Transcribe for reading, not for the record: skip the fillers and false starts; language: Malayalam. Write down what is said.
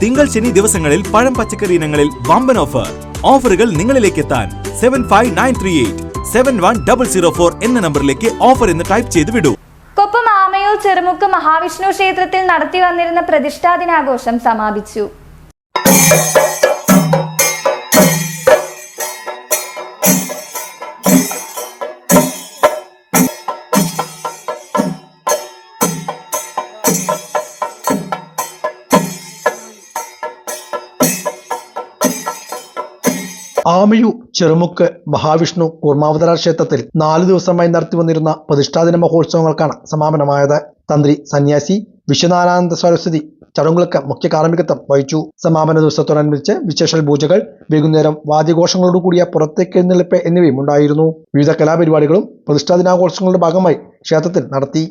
തിങ്കൾ ശനി ദിവസങ്ങളിൽ പഴം പച്ചക്കറി ഇനങ്ങളിൽ വമ്പൻ ഓഫർ. ഓഫറുകൾ നിങ്ങളിലേക്ക് എത്താൻ 7593871004 എന്ന നമ്പറിലേക്ക് ഓഫർ എന്ന് ടൈപ്പ് ചെയ്ത് വിടൂ. കൊപ്പം ആമയൂർ ചെറുമുക്ക് മഹാവിഷ്ണു ക്ഷേത്രത്തിൽ നടത്തി വന്നിരുന്ന പ്രതിഷ്ഠാ ദിനാഘോഷം സമാപിച്ചു. ആമയൂർ ചെറുമുക്ക് മഹാവിഷ്ണു കൂർമാവതാര ക്ഷേത്രത്തിൽ 4 ദിവസമായി നടത്തി വന്നിരുന്ന പ്രതിഷ്ഠാദിന മഹോത്സവങ്ങൾക്കാണ് സമാപനമായത്. തന്ത്രി സന്യാസി വിശ്വനാരായണ സരസ്വതി ചടങ്ങുകൾക്ക് മുഖ്യ കാർമ്മികത്വം വഹിച്ചു. സമാപന ദിവസത്തോടനുബന്ധിച്ച് വിശേഷ പൂജകൾ, വൈകുന്നേരം വാദ്യഘോഷങ്ങളോടുകൂടിയ പുറത്തേക്കെഴുന്നള്ളിപ്പ് എന്നിവയും ഉണ്ടായിരുന്നു. വിവിധ കലാപരിപാടികളും പ്രതിഷ്ഠാദിനാഘോഷങ്ങളുടെ ഭാഗമായി ക്ഷേത്രത്തിൽ നടത്തി.